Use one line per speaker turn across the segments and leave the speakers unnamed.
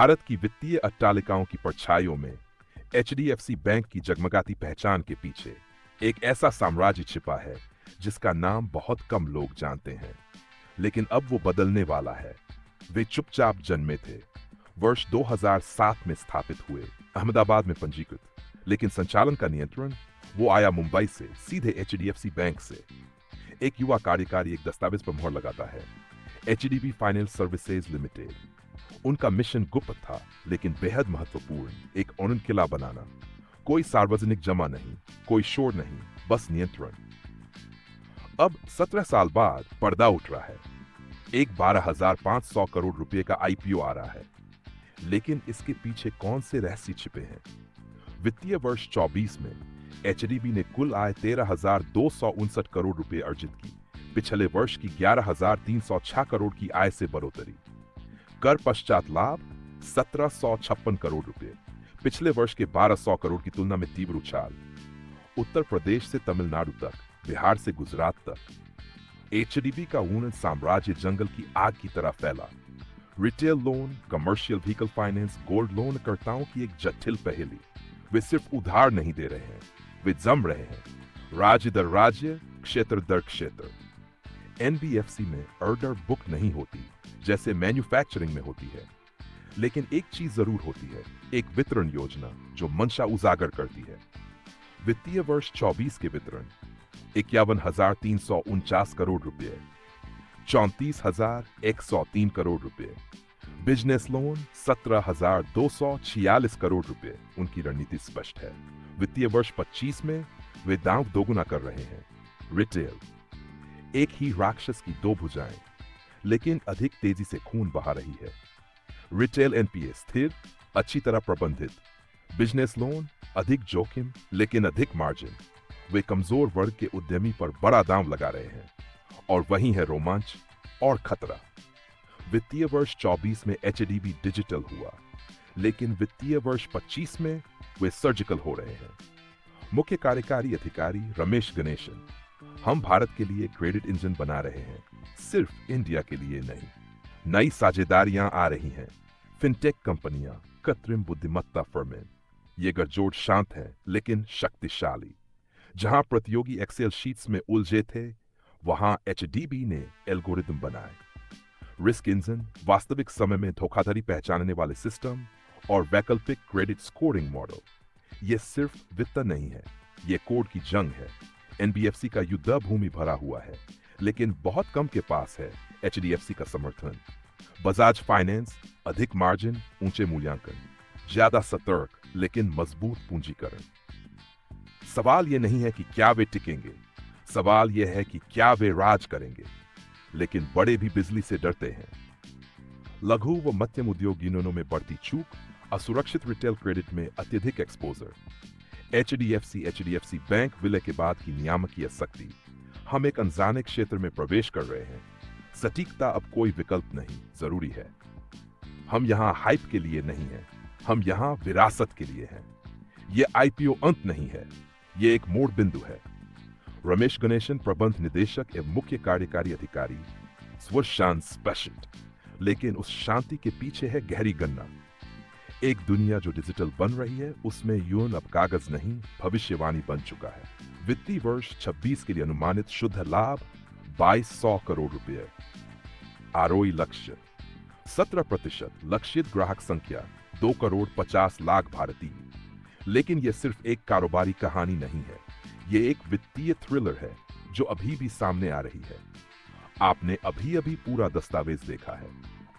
भारत की वित्तीय अट्टालिकाओं की परछाइयों में एचडीएफसी बैंक की जगमगाती पहचान के पीछे एक ऐसा साम्राज्य छिपा है जिसका नाम बहुत कम लोग जानते हैं, लेकिन अब वो बदलने वाला है। वे चुपचाप जन्मे थे, वर्ष 2007 में स्थापित हुए, अहमदाबाद में पंजीकृत, लेकिन संचालन का नियंत्रण वो आया मुंबई से, सीधे एचडीएफसी बैंक से। एक युवा कार्यकारी एक दस्तावेज पर मोहर लगाता है, एचडीबी फाइनेंस सर्विसेज लिमिटेड। उनका मिशन गुप्त था लेकिन बेहद महत्वपूर्ण, एक ऑनन किला बनाना। कोई सार्वजनिक जमा नहीं, कोई शोर नहीं, बस नियंत्रण। अब 17 साल बाद पर्दा उठ रहा है। एक 12,500 करोड़ रुपए का आईपीओ आ रहा है, लेकिन इसके पीछे कौन से रहस्य छिपे हैं? वित्तीय वर्ष 24 में एचडीबी ने कुल आय 13,259 करोड़ रुपए अर्जित की, पिछले वर्ष की 11,306 करोड़ की आय से बढ़ोतरी। कर पश्चात लाभ 1,756 करोड़ रुपए, पिछले वर्ष के 1,200 करोड़ की तुलना में तीव्र उछाल। उत्तर प्रदेश से तमिलनाडु तक, बिहार से गुजरात तक एचडीबी का ऊन साम्राज्य जंगल की आग की तरह फैला। Retail loan, commercial vehicle finance, gold loan कर्ताओं की एक जटिल पहेली। वे सिर्फ उधार नहीं दे रहे हैं, वे जम रहे हैं, राज्य दर राज्य, क्षेत्र दर क्षेत्र। एनबीएफसी में ऑर्डर बुक नहीं होती जैसे मैन्युफैक्चरिंग में होती है, लेकिन एक चीज जरूर होती है, एक वितरण योजना जो मंशा उजागर करती है। वित्तीय वर्ष 24 के वितरण 51,349 करोड़ रुपए, 34,103 करोड़ रुपए। बिजनेस लोन 17,246 करोड़ रुपए। उनकी रणनीति स्पष्ट है। वित्तीय वर्ष 25 में वे दांव दोगुना कर रहे हैं। रिटेल, एक ही राक्षस की दो भुजाएं, लेकिन अधिक तेजी से खून बहा रही है। रिटेल एनपीए स्थिर, अच्छी तरह प्रबंधित। बिजनेस लोन अधिक जोखिम लेकिन अधिक मार्जिन। वे कमजोर वर्ग के उद्यमी पर बड़ा दांव लगा रहे हैं, और वहीं है रोमांच और खतरा। वित्तीय वर्ष 24 में एचडीबी डिजिटल हुआ, लेकिन वित्तीय वर्ष 25 में वे सर्जिकल हो रहे हैं। मुख्य कार्यकारी अधिकारी रमेश गणेशन, हम भारत के लिए क्रेडिट इंजन बना रहे हैं, सिर्फ इंडिया के लिए नहीं। नई साझेदारियां आ रही हैं, फिनटेक कंपनियां, कृत्रिम बुद्धिमत्ता फर्में। ये गठजोड़ शांत है लेकिन शक्तिशाली। जहां प्रतियोगी एक्सेल शीट्स में उलझे थे, वहां एचडीबी ने एल्गोरिदम बनाए। रिस्क इंजन, वास्तविक समय में धोखाधड़ी पहचानने वाले सिस्टम, और वैकल्पिक क्रेडिट स्कोरिंग मॉडल। यह सिर्फ वित्त नहीं है, यह कोड की जंग है। एनबीएफसी का युद्ध भूमि भरा हुआ है, लेकिन बहुत कम के पास है एचडीएफसी का समर्थन। बजाज फाइनेंस, अधिक मार्जिन, ऊंचे मूल्यांकन, ज्यादा सतर्क लेकिन मजबूत पूंजीकरण। सवाल यह नहीं है कि क्या वे टिकेंगे, सवाल यह है कि क्या वे राज करेंगे। लेकिन बड़े भी बिजली से डरते हैं। लघु व मध्यम उद्योग यूनियनों में बढ़ती चूक, असुरक्षित रिटेल क्रेडिट में अत्यधिक एक्सपोजर। एचडीएफसी बैंक विलय के बाद की नियामकीय शक्ति। हम एक अनजाने क्षेत्र में प्रवेश कर रहे हैं। सटीकता अब कोई विकल्प नहीं, जरूरी है। हम यहां हाइप के लिए नहीं हैं, हम यहां विरासत के लिए हैं। यह आईपीओ अंत नहीं है, यह एक मोड़ बिंदु है। रमेश गणेशन, प्रबंध निदेशक एवं मुख्य कार्यकारी अधिकारी, स्वशांत स्पेशल। लेकिन उस शांति के पीछे है गहरी गणना। एक दुनिया जो डिजिटल बन रही है, उसमें यून अब कागज नहीं, भविष्यवाणी बन चुका है। वित्तीय वर्ष 26 के लिए अनुमानित शुद्ध लाभ 2,200 करोड़ रुपए। आरओई लक्ष्य 17%, लक्षित ग्राहक संख्या 2,50,00,000 भारतीय। लेकिन यह सिर्फ एक कारोबारी कहानी नहीं है, यह एक वित्तीय थ्रिलर है जो अभी भी सामने आ रही है। आपने अभी अभी पूरा दस्तावेज देखा है।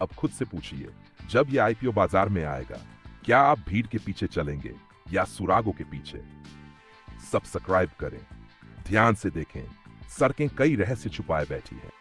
अब खुद से पूछिए, जब यह आईपीओ बाजार में आएगा, क्या आप भीड़ के पीछे चलेंगे या सुरागों के पीछे? सब्सक्राइब करें, ध्यान से देखें, सड़कें कई रहस्य छुपाए बैठी हैं।